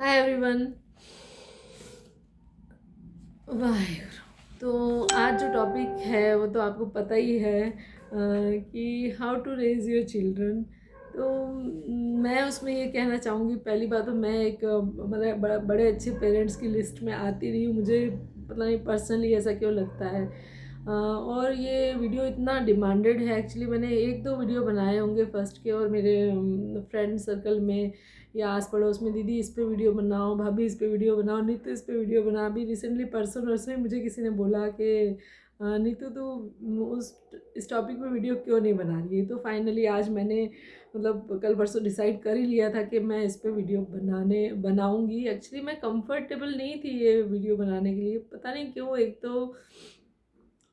Hi everyone. Waheguru. तो आज जो टॉपिक है वो तो आपको पता ही है कि how to raise your children. तो मैं उसमें ये कहना चाहूँगी, पहली बात तो मैं एक मतलब बड़े अच्छे पेरेंट्स की लिस्ट में आती नहीं हूँ। मुझे पता नहीं पर्सनली ऐसा क्यों लगता है। और ये वीडियो इतना डिमांडेड है। एक्चुअली मैंने एक दो वीडियो बनाए होंगे फर्स्ट के, और मेरे फ्रेंड सर्कल में या आस पड़ोस में, दीदी इस पे वीडियो बनाओ, भाभी इस पे वीडियो बनाओ, नीतू इस पे वीडियो बना। अभी रिसेंटली परसों नरसों ही मुझे किसी ने बोला कि नीतू तो उस इस टॉपिक पे वीडियो क्यों नहीं बना रही है। तो फाइनली आज मैंने मतलब कल परसों डिसाइड कर ही लिया था कि मैं इस पे वीडियो बनाऊंगी। एक्चुअली मैं कंफर्टेबल नहीं थी ये वीडियो बनाने के लिए, पता नहीं क्यों। एक तो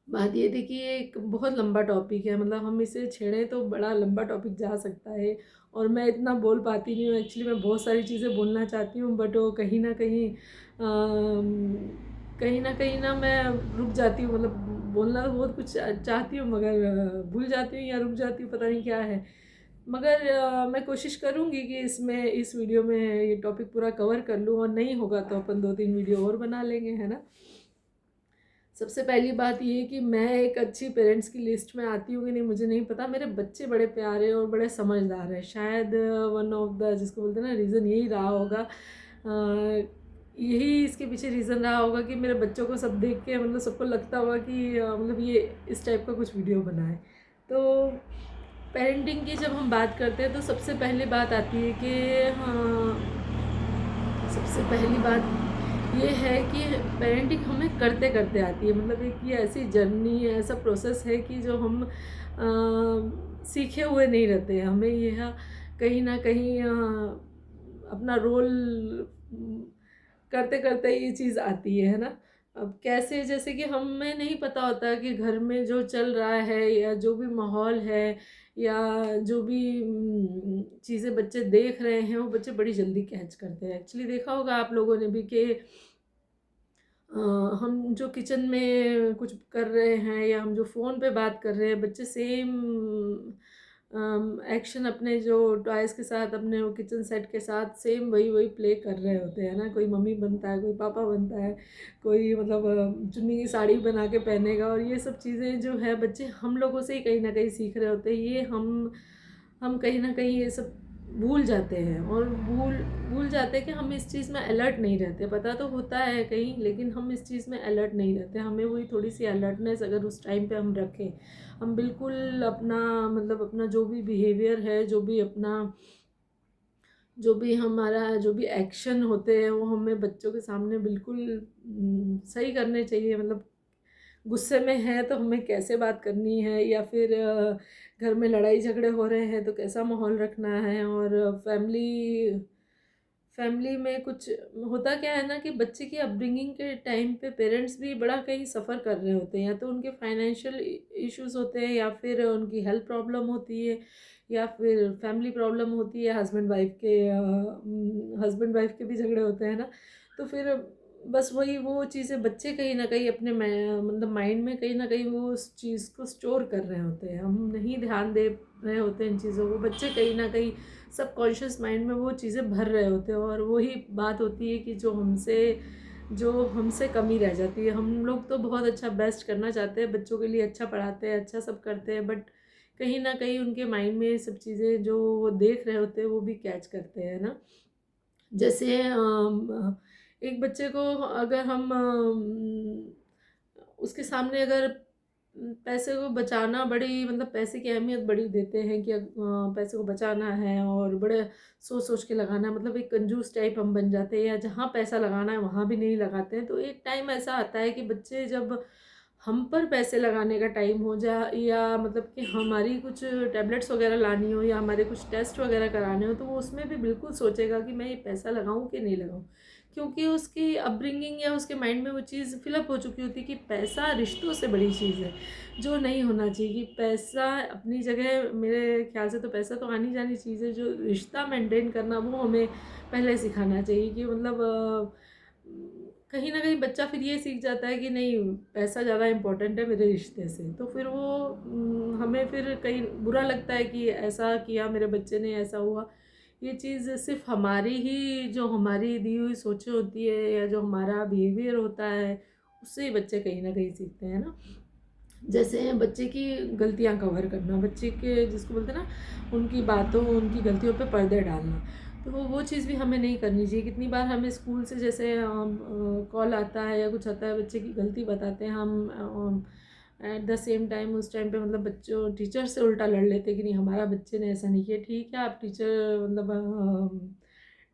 बात ये थी कि ये एक बहुत लंबा टॉपिक है, मतलब हम इसे छेड़ें तो बड़ा लंबा टॉपिक जा सकता है, और मैं इतना बोल पाती नहीं हूँ। एक्चुअली मैं बहुत सारी चीज़ें बोलना चाहती हूँ, बट वो कहीं ना कहीं ना मैं रुक जाती हूँ। मतलब बोलना तो बहुत कुछ चाहती हूँ, मगर भूल जाती हूँ या रुक जाती हूँ, पता नहीं क्या है। मगर मैं कोशिश करूँगी कि इस वीडियो में ये टॉपिक पूरा कवर कर लूँ, और नहीं होगा तो अपन 2-3 वीडियो और बना लेंगे, है ना। सबसे पहली बात ये कि मैं एक अच्छी पेरेंट्स की लिस्ट में आती हूँ कि नहीं मुझे नहीं पता। मेरे बच्चे बड़े प्यारे और बड़े समझदार हैं। शायद वन ऑफ द जिसको बोलते हैं ना, रीज़न यही रहा होगा। यही इसके पीछे रीज़न रहा होगा कि मेरे बच्चों को सब देख के मतलब सबको लगता होगा कि मतलब ये इस टाइप का कुछ वीडियो बनाए। तो पेरेंटिंग की जब हम बात करते हैं तो सबसे पहली बात आती है कि हाँ, सबसे पहली बात ये है कि पेरेंटिंग हमें करते करते आती है। मतलब एक ये ऐसी जर्नी है, ऐसा प्रोसेस है कि जो हम सीखे हुए नहीं रहते हैं। हमें यह कहीं ना कहीं अपना रोल करते करते ये चीज़ आती है ना। अब कैसे, जैसे कि हमें नहीं पता होता कि घर में जो चल रहा है या जो भी माहौल है या जो भी चीज़ें बच्चे देख रहे हैं, वो बच्चे बड़ी जल्दी कैच करते हैं। एक्चुअली देखा होगा आप लोगों ने भी कि हम जो किचन में कुछ कर रहे हैं या हम जो फ़ोन पे बात कर रहे हैं, बच्चे सेम एक्शन अपने जो टॉयज़ के साथ, अपने वो किचन सेट के साथ सेम वही वही प्ले कर रहे होते हैं ना। कोई मम्मी बनता है, कोई पापा बनता है, कोई मतलब चुन्नी की साड़ी बना के पहनेगा। और ये सब चीज़ें जो है बच्चे हम लोगों से ही कहीं ना कहीं सीख रहे होते हैं। ये हम कहीं ना कहीं ये सब भूल जाते हैं, और भूल भूल जाते हैं कि हम इस चीज़ में अलर्ट नहीं रहते। पता तो होता है कहीं, लेकिन हम इस चीज़ में अलर्ट नहीं रहते। हमें वही थोड़ी सी अलर्टनेस अगर उस टाइम पे हम रखें, हम बिल्कुल अपना मतलब अपना जो भी बिहेवियर है, जो भी एक्शन होते हैं, वो हमें बच्चों के सामने बिल्कुल सही करने चाहिए। मतलब गुस्से में है तो हमें कैसे बात करनी है, या फिर घर में लड़ाई झगड़े हो रहे हैं तो कैसा माहौल रखना है। और फैमिली में कुछ होता क्या है ना कि बच्चे की अपब्रिंगिंग के टाइम पे पेरेंट्स भी बड़ा कहीं सफ़र कर रहे होते हैं। या तो उनके फाइनेंशियल इश्यूज होते हैं, या फिर उनकी हेल्थ प्रॉब्लम होती है, या फिर फैमिली प्रॉब्लम होती है, हस्बैंड वाइफ के भी झगड़े होते हैं ना। तो फिर बस वही वो चीज़ें बच्चे कहीं ना कहीं अपने मतलब माइंड में कहीं ना कहीं वो उस चीज़ को स्टोर कर रहे होते हैं। हम नहीं ध्यान दे रहे होते हैं इन चीज़ों को। बच्चे कहीं ना कहीं सबकॉन्शियस माइंड में वो चीज़ें भर रहे होते हैं, और वही बात होती है कि जो हमसे कमी रह जाती है। हम लोग तो बहुत अच्छा बेस्ट करना चाहते हैं, बच्चों के लिए अच्छा पढ़ाते हैं, अच्छा सब करते हैं, बट कहीं ना कहीं उनके माइंड में ये सब चीज़ें जो वो देख रहे होते हैं वो भी कैच करते हैं ना। जैसे एक बच्चे को अगर हम उसके सामने अगर पैसे को बचाना बड़ी मतलब पैसे की अहमियत बड़ी देते हैं कि पैसे को बचाना है और बड़े सोच सोच के लगाना है, मतलब एक कंजूस टाइप हम बन जाते हैं, या जहाँ पैसा लगाना है वहाँ भी नहीं लगाते हैं। तो एक टाइम ऐसा आता है कि बच्चे जब हम पर पैसे लगाने का टाइम हो जा, या मतलब कि हमारी कुछ टैबलेट्स वगैरह लानी हो या हमारे कुछ टेस्ट वगैरह कराने हो, तो वो उसमें भी बिल्कुल सोचेगा कि मैं ये पैसा लगाऊं कि नहीं लगाऊं। क्योंकि उसकी अपब्रिंगिंग या उसके माइंड में वो चीज़ फिलअप हो चुकी होती है कि पैसा रिश्तों से बड़ी चीज़ है, जो नहीं होना चाहिए। कि पैसा अपनी जगह, मेरे ख्याल से तो पैसा तो आनी जानी चीज़ है, जो रिश्ता मेंटेन करना वो हमें पहले सिखाना चाहिए। कि मतलब कहीं ना कहीं बच्चा फिर ये सीख जाता है कि नहीं, पैसा ज़्यादा इम्पोर्टेंट है मेरे रिश्ते से। तो फिर वो हमें फिर कहीं बुरा लगता है कि ऐसा किया मेरे बच्चे ने, ऐसा हुआ। ये चीज़ सिर्फ हमारी ही जो हमारी दी हुई सोचें होती है या जो हमारा बिहेवियर होता है उससे ही बच्चे कहीं ना कहीं सीखते हैं ना। जैसे बच्चे की गलतियाँ कवर करना, बच्चे के जिसको बोलते हैं ना उनकी बातों उनकी गलतियों पे पर्दे डालना, तो वो चीज़ भी हमें नहीं करनी चाहिए। कितनी बार हमें स्कूल से जैसे कॉल आता है या कुछ आता है, बच्चे की गलती बताते हैं, हम एट द सेम टाइम उस टाइम पे मतलब बच्चों टीचर से उल्टा लड़ लेते कि नहीं हमारा बच्चे ने ऐसा नहीं किया। ठीक है, आप टीचर मतलब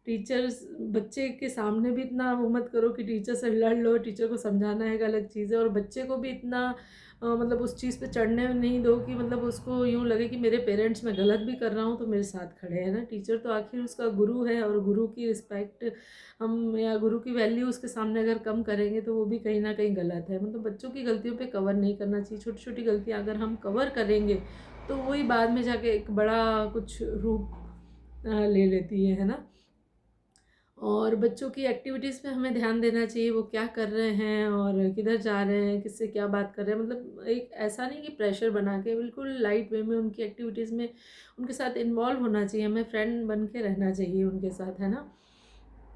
टीचर्स बच्चे के सामने भी इतना वो मत करो कि टीचर से लड़ लो, टीचर को समझाना एक अलग चीज़ है, और बच्चे को भी इतना मतलब उस चीज़ पे चढ़ने नहीं दो कि मतलब उसको यूँ लगे कि मेरे पेरेंट्स मैं गलत भी कर रहा हूँ तो मेरे साथ खड़े हैं ना। टीचर तो आखिर उसका गुरु है, और गुरु की रिस्पेक्ट हम या गुरु की वैल्यू उसके सामने अगर कम करेंगे तो वो भी कहीं ना कहीं गलत है। मतलब बच्चों की गलतियों पे कवर नहीं करना चाहिए। छोटी छोटी गलतियाँ अगर हम कवर करेंगे तो वही बाद में जाके एक बड़ा कुछ रूप ले लेती है ना। और बच्चों की एक्टिविटीज़ पे हमें ध्यान देना चाहिए, वो क्या कर रहे हैं और किधर जा रहे हैं, किससे क्या बात कर रहे हैं। मतलब एक ऐसा नहीं कि प्रेशर बना के, बिल्कुल लाइट वे में उनकी एक्टिविटीज़ में उनके साथ इन्वॉल्व होना चाहिए, हमें फ्रेंड बन के रहना चाहिए उनके साथ, है ना।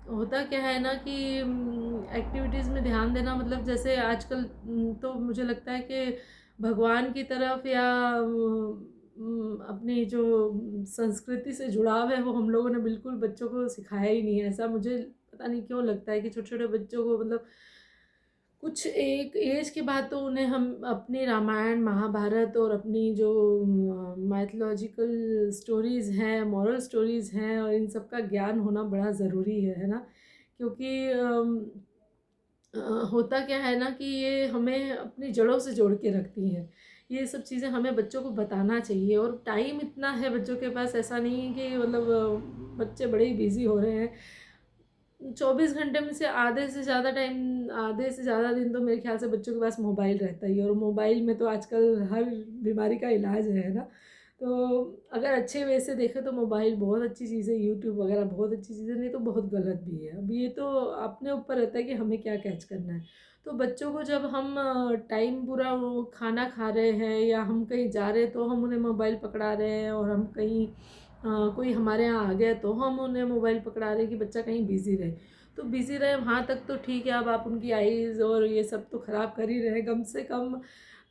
होता क्या है ना कि एक्टिविटीज़ में ध्यान देना मतलब जैसे आजकल तो मुझे लगता है कि भगवान की तरफ या अपनी जो संस्कृति से जुड़ाव है वो हम लोगों ने बिल्कुल बच्चों को सिखाया ही नहीं है। ऐसा मुझे पता नहीं क्यों लगता है कि छोटे छोटे बच्चों को मतलब कुछ एक एज के बाद तो उन्हें हम अपनी रामायण महाभारत और अपनी जो माइथोलॉजिकल स्टोरीज़ हैं, मॉरल स्टोरीज़ हैं, और इन सब का ज्ञान होना बड़ा ज़रूरी है ना। क्योंकि होता क्या है ना कि ये हमें अपनी जड़ों से जोड़ के रखती हैं। ये सब चीज़ें हमें बच्चों को बताना चाहिए, और टाइम इतना है बच्चों के पास, ऐसा नहीं है कि मतलब बच्चे बड़े ही बिज़ी हो रहे हैं। 24 घंटे में से आधे से ज़्यादा दिन तो मेरे ख़्याल से बच्चों के पास मोबाइल रहता ही है, और मोबाइल में तो आजकल हर बीमारी का इलाज है ना। तो अगर अच्छे वे से देखें तो मोबाइल बहुत अच्छी चीज़ है, यूट्यूब वगैरह बहुत अच्छी चीज़ है, नहीं तो बहुत गलत भी है। अब ये तो अपने ऊपर रहता है कि हमें क्या कैच करना है। तो बच्चों को जब हम टाइम पूरा वो खाना खा रहे हैं या हम कहीं जा रहे हैं तो हम उन्हें मोबाइल पकड़ा रहे हैं, और हम कहीं कोई हमारे यहाँ आ गया तो हम उन्हें मोबाइल पकड़ा रहे हैं कि बच्चा कहीं बिज़ी रहे। तो बिज़ी रहे वहाँ तक तो ठीक है, अब आप उनकी आईज़ और ये सब तो ख़राब कर ही रहे हैं। कम से कम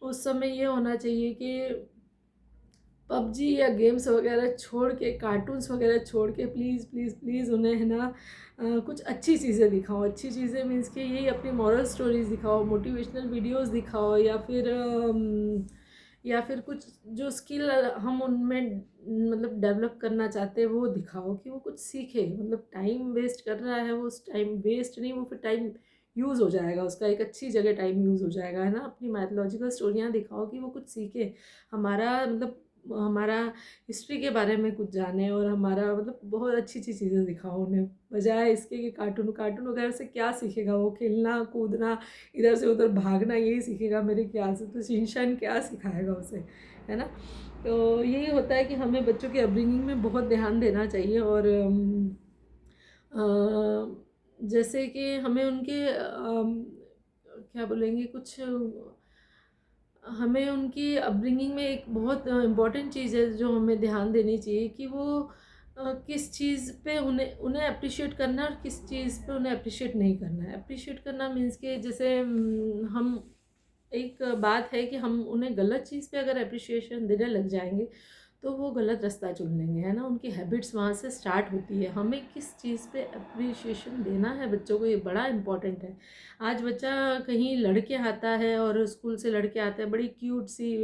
उस समय ये होना चाहिए कि पबजी या गेम्स वगैरह छोड़ के, कार्टून्स वगैरह छोड़ के प्लीज़ प्लीज़ प्लीज़ उन्हें है ना कुछ अच्छी चीज़ें दिखाओ। अच्छी चीज़ें मीन्स कि यही अपनी मॉरल स्टोरीज़ दिखाओ, मोटिवेशनल वीडियोज़ दिखाओ, या फिर कुछ जो स्किल हम उनमें मतलब डेवलप करना चाहते हैं वो दिखाओ कि वो कुछ सीखे। मतलब टाइम वेस्ट कर रहा है वो, उस टाइम वेस्ट नहीं, वो फिर टाइम यूज़ हो जाएगा उसका, एक अच्छी जगह टाइम यूज़ हो जाएगा, है ना। अपनी मैथोलॉजिकल स्टोरियाँ दिखाओ कि वो कुछ सीखे, हमारा मतलब हमारा हिस्ट्री के बारे में कुछ जाने, और हमारा मतलब बहुत अच्छी-अच्छी चीज़ें दिखाओ उन्हें। बजाय इसके कि कार्टून कार्टून वगैरह से क्या सीखेगा वो? खेलना, कूदना, इधर से उधर भागना, यही सीखेगा मेरे ख्याल से। तो शिनचैन क्या सिखाएगा उसे, है ना? तो यही होता है कि हमें बच्चों की अपब्रिंगिंग में बहुत ध्यान देना चाहिए, और जैसे कि हमें उनके क्या बोलेंगे कुछ हमें उनकी अपब्रिंगिंग में एक बहुत इम्पॉर्टेंट चीज़ है जो हमें ध्यान देनी चाहिए कि वो किस चीज़ पे उन्हें उन्हें अप्रिशिएट करना है और किस चीज़ पे उन्हें अप्रिशिएट नहीं करना है। अप्रिशिएट करना मीन्स कि जैसे हम एक बात है कि हम उन्हें गलत चीज़ पे अगर एप्रिशिएशन देने लग जाएँगे, तो वो गलत रास्ता चुन लेंगे, है ना? उनकी हैबिट्स वहाँ से स्टार्ट होती है। हमें किस चीज़ पे एप्रिशिएशन देना है बच्चों को, ये बड़ा इम्पोर्टेंट है। आज बच्चा कहीं लड़ के आता है, और स्कूल से लड़ के आता है, बड़ी क्यूट सी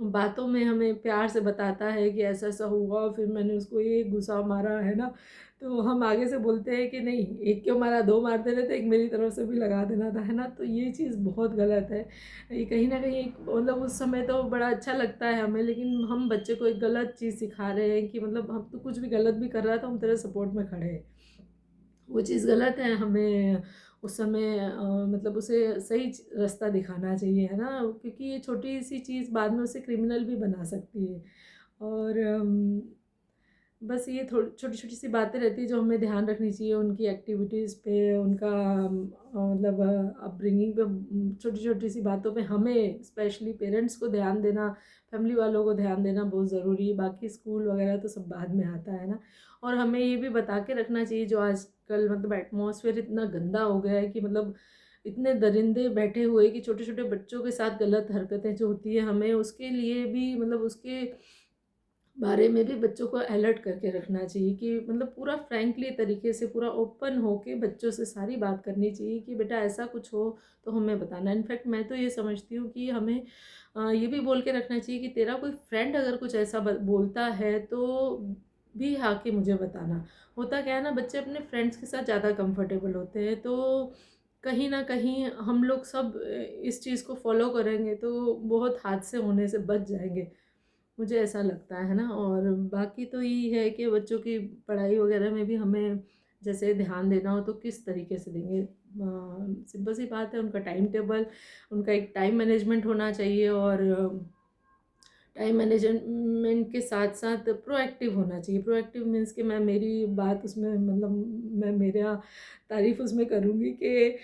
बातों में हमें प्यार से बताता है कि ऐसा-ऐसा हुआ, फिर मैंने उसको ये घुसा मारा, है ना? तो हम आगे से बोलते हैं कि नहीं, एक क्यों मारा, 2 मार देने थे, एक मेरी तरफ से भी लगा देना था, है ना? तो ये चीज़ बहुत गलत है। ये कहीं न कहीं एक मतलब उस समय तो बड़ा अच्छा लगता है हमें, लेकिन हम बच्चे को एक गलत चीज़ सिखा रहे हैं कि मतलब हम तो कुछ भी गलत भी कर रहा है तो हम तेरे सपोर्ट में खड़े हैं। वो चीज़ गलत है, हमें उस समय मतलब उसे सही रास्ता दिखाना चाहिए, है ना? क्योंकि ये छोटी-सी चीज़ बाद में उसे क्रिमिनल भी बना सकती है। और बस ये थोड़ी छोटी-छोटी सी बातें रहती हैं जो हमें ध्यान रखनी चाहिए उनकी एक्टिविटीज़ पे, उनका मतलब अपब्रिंगिंग पे, छोटी-छोटी सी बातों पे हमें स्पेशली पेरेंट्स को ध्यान देना, फैमिली वालों को ध्यान देना बहुत ज़रूरी है। बाकी स्कूल वगैरह तो सब बाद में आता है ना। और हमें ये भी बता के रखना चाहिए, जो आजकल मतलब एटमॉस्फेयर इतना गंदा हो गया है कि मतलब इतने दरिंदे बैठे हुए कि छोटे छोटे बच्चों के साथ गलत हरकतें जो होती है, हमें उसके लिए भी मतलब उसके बारे में भी बच्चों को अलर्ट करके रखना चाहिए कि मतलब पूरा फ्रैंकली तरीके से पूरा ओपन होके बच्चों से सारी बात करनी चाहिए कि बेटा ऐसा कुछ हो तो हमें बताना। इनफैक्ट मैं तो ये समझती हूँ कि हमें ये भी बोल के रखना चाहिए कि तेरा कोई फ्रेंड अगर कुछ ऐसा बोलता है तो भी आके मुझे बताना। होता क्या है ना, बच्चे अपने फ्रेंड्स के साथ ज़्यादा कंफर्टेबल होते हैं, तो कहीं ना कहीं हम लोग सब इस चीज़ को फॉलो करेंगे तो बहुत हादसे होने से बच जाएंगे, मुझे ऐसा लगता है ना। और बाकी तो यही है कि बच्चों की पढ़ाई वगैरह में भी हमें जैसे ध्यान देना हो तो किस तरीके से देंगे। सिंपल सी बात है, उनका टाइम टेबल, उनका एक टाइम मैनेजमेंट होना चाहिए, और टाइम मैनेजमेंट के साथ साथ प्रोएक्टिव होना चाहिए। प्रोएक्टिव मीन्स कि मैं मेरी बात उसमें मतलब मैं मेरा तारीफ़ उसमें करूँगी कि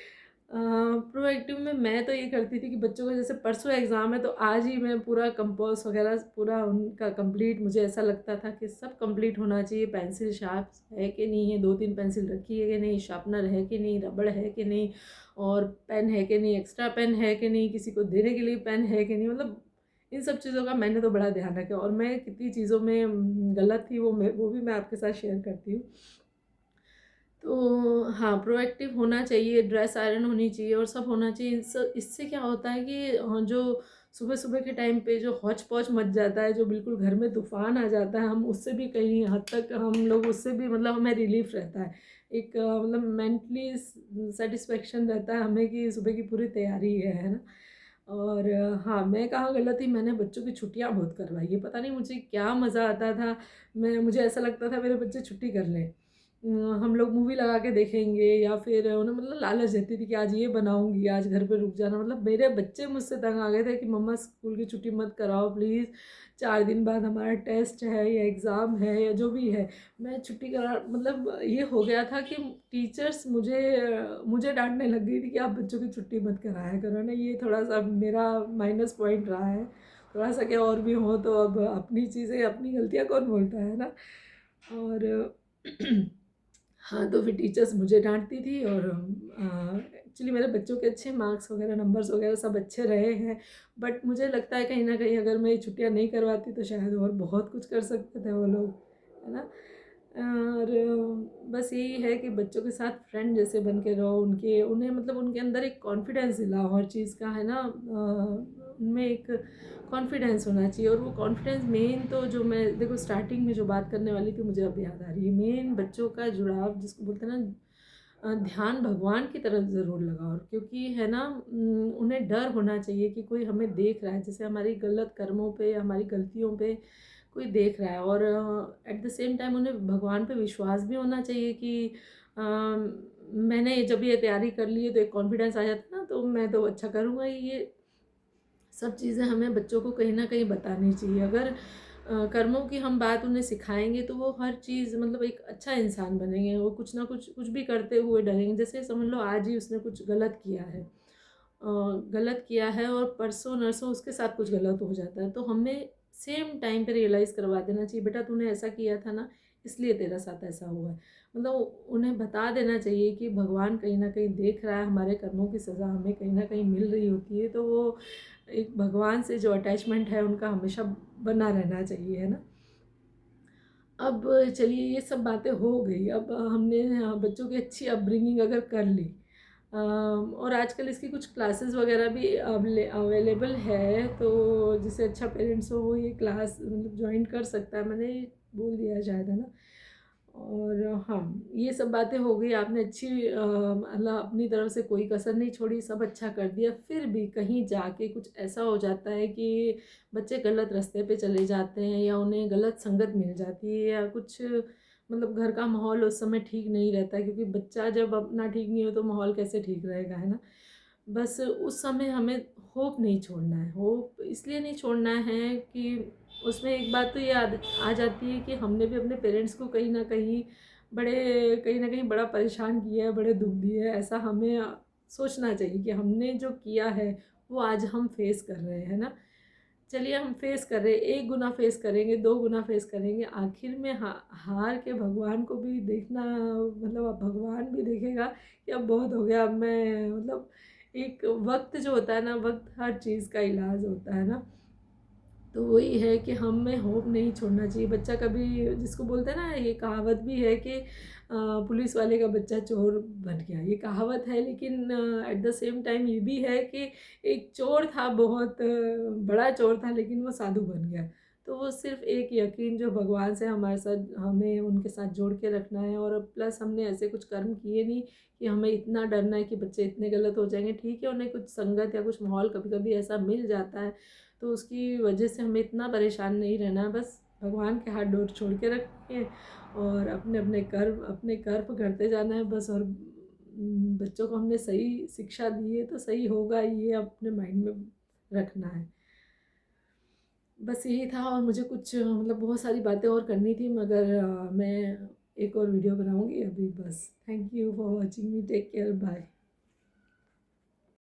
प्रोएक्टिव में मैं तो ये करती थी कि बच्चों को जैसे परसों एग्ज़ाम है तो आज ही मैं पूरा कंपोज़ वगैरह पूरा उनका कंप्लीट, मुझे ऐसा लगता था कि सब कंप्लीट होना चाहिए। पेंसिल शार्प है कि नहीं है, 2-3 पेंसिल रखी है कि नहीं, शार्पनर है कि नहीं, रबड़ है कि नहीं, और पेन है कि नहीं, एक्स्ट्रा पेन है कि नहीं, किसी को देने के लिए पेन है कि नहीं, मतलब इन सब चीज़ों का मैंने तो बड़ा ध्यान रखा। और मैं कितनी चीज़ों में गलत थी वो भी मैं आपके साथ शेयर करती हूँ। तो हाँ, प्रोएक्टिव होना चाहिए, ड्रेस आयरन होनी चाहिए और सब होना चाहिए। इससे क्या होता है कि जो सुबह सुबह के टाइम पे जो हौच पौच मच जाता है, जो बिल्कुल घर में तूफान आ जाता है, हम उससे भी कहीं हद तक हम लोग उससे भी मतलब हमें रिलीफ रहता है। एक मतलब मेंटली सेटिस्फेक्शन रहता है हमें कि सुबह की पूरी तैयारी है ना। और हाँ, मैं कहाँ गलत थी, मैंने बच्चों की छुट्टियाँ बहुत करवाई है। पता नहीं मुझे क्या मज़ा आता था, मुझे ऐसा लगता था मेरे बच्चे छुट्टी कर लें, हम लोग मूवी लगा के देखेंगे, या फिर उन्हें मतलब लालच देती थी कि आज ये बनाऊंगी, आज घर पे रुक जाना। मतलब मेरे बच्चे मुझसे तंग आ गए थे कि मम्मा स्कूल की छुट्टी मत कराओ प्लीज़, 4 दिन बाद हमारा टेस्ट है या एग्ज़ाम है या जो भी है, मैं छुट्टी करा। मतलब ये हो गया था कि टीचर्स मुझे मुझे डांटने लग गई थी कि आप बच्चों की छुट्टी मत कराया करो ना। ये थोड़ा सा मेरा माइनस पॉइंट रहा है, थोड़ा सा क्या और भी हो तो अब अपनी चीज़ें अपनी गलतियाँ कौन बोलता है ना। और हाँ, तो फिर टीचर्स मुझे डाँटती थी, और एक्चुअली मेरे बच्चों के अच्छे मार्क्स वगैरह, नंबर्स वगैरह सब अच्छे रहे हैं। बट मुझे लगता है कहीं न कहीं अगर मैं ये छुट्टियाँ नहीं करवाती तो शायद और बहुत कुछ कर सकते थे वो लोग, है ना? और बस यही है कि बच्चों के साथ फ्रेंड जैसे बन के रहो, उन्हें मतलब उनके अंदर एक कॉन्फिडेंस दिलाओ हर चीज़ का, है ना? उनमें एक कॉन्फिडेंस होना चाहिए, और वो कॉन्फिडेंस मेन तो जो मैं देखो स्टार्टिंग में जो बात करने वाली थी मुझे अब याद आ रही है, मेन बच्चों का जुड़ाव जिसको बोलते हैं ना, ध्यान भगवान की तरफ ज़रूर लगाओ, क्योंकि है ना, उन्हें डर होना चाहिए कि कोई हमें देख रहा है, जैसे हमारी गलत कर्मों पे या हमारी गलतियों पे कोई देख रहा है। और एट द सेम टाइम उन्हें भगवान पे विश्वास भी होना चाहिए कि मैंने जब ये तैयारी कर ली है तो एक कॉन्फिडेंस आ जाता है ना, तो मैं तो अच्छा करूँगा ही। ये सब चीज़ें हमें बच्चों को कहीं ना कहीं बतानी चाहिए। अगर कर्मों की हम बात उन्हें सिखाएंगे तो वो हर चीज़ मतलब एक अच्छा इंसान बनेंगे, वो कुछ ना कुछ कुछ भी करते हुए डरेंगे। जैसे समझ लो आज ही उसने कुछ गलत किया है, गलत किया है, और परसों नरसों उसके साथ कुछ गलत हो जाता है, तो हमें सेम टाइम पे रियलाइज़ करवा देना चाहिए, बेटा तूने ऐसा किया था ना, इसलिए तेरा साथ ऐसा हुआ है। मतलब उन्हें बता देना चाहिए कि भगवान कहीं न कहीं देख रहा है, हमारे कर्मों की सज़ा हमें कहीं न कहीं मिल रही होती है, तो वो एक भगवान से जो अटैचमेंट है उनका हमेशा बना रहना चाहिए, है ना? अब चलिए ये सब बातें हो गई, अब हमने बच्चों की अच्छी अपब्रिंगिंग अगर कर ली, और आजकल इसकी कुछ क्लासेस वगैरह भी अवेलेबल है, तो जिससे अच्छा पेरेंट्स हो वो ये क्लास मतलब ज्वाइन कर सकता है, मैंने बोल दिया शायद, है ना? और हाँ, ये सब बातें हो गई, आपने अच्छी मतलब अपनी तरफ से कोई कसर नहीं छोड़ी, सब अच्छा कर दिया। फिर भी कहीं जाके कुछ ऐसा हो जाता है कि बच्चे गलत रास्ते पे चले जाते हैं, या उन्हें गलत संगत मिल जाती है, या कुछ मतलब घर का माहौल उस समय ठीक नहीं रहता, क्योंकि बच्चा जब अपना ठीक नहीं हो तो माहौल कैसे ठीक रहेगा, है ना? बस उस समय हमें होप नहीं छोड़ना है। होप इसलिए नहीं छोड़ना है कि उसमें एक बात तो ये आ जाती है कि हमने भी अपने पेरेंट्स को कहीं न कहीं बड़ा परेशान किया है, बड़े दुःख दिए हैं। ऐसा हमें सोचना चाहिए कि हमने जो किया है वो आज हम फेस कर रहे हैं ना। चलिए हम फेस कर रहे हैं, 1 गुना फेस करेंगे, 2 गुना फेस करेंगे, आखिर में हार के भगवान को भी देखना, मतलब अब भगवान भी देखेगा कि अब बहुत हो गया, अब मैं मतलब एक वक्त जो होता है ना, वक्त हर चीज़ का इलाज होता है ना। तो वही है कि हमें होप नहीं छोड़ना चाहिए। बच्चा कभी, जिसको बोलते हैं ना, ये कहावत भी है कि पुलिस वाले का बच्चा चोर बन गया, ये कहावत है, लेकिन एट द सेम टाइम ये भी है कि एक चोर था, बहुत बड़ा चोर था, लेकिन वो साधु बन गया। तो वो सिर्फ एक यकीन जो भगवान से हमारे साथ, हमें उनके साथ जोड़ के रखना है, और प्लस हमने ऐसे कुछ कर्म किए नहीं कि हमें इतना डरना है कि बच्चे इतने गलत हो जाएंगे। ठीक है, उन्हें कुछ संगत या कुछ माहौल कभी कभी ऐसा मिल जाता है, तो उसकी वजह से हमें इतना परेशान नहीं रहना है। बस भगवान के हाथ डोर छोड़ के रखिए और अपने अपने कर्म करते जाना है बस। और बच्चों को हमने सही शिक्षा दी है तो सही होगा, ये अपने माइंड में रखना है। बस यही था, और मुझे कुछ मतलब बहुत सारी बातें और करनी थी, मगर मैं एक और वीडियो बनाऊंगी अभी। बस thank you for watching me, take care, bye.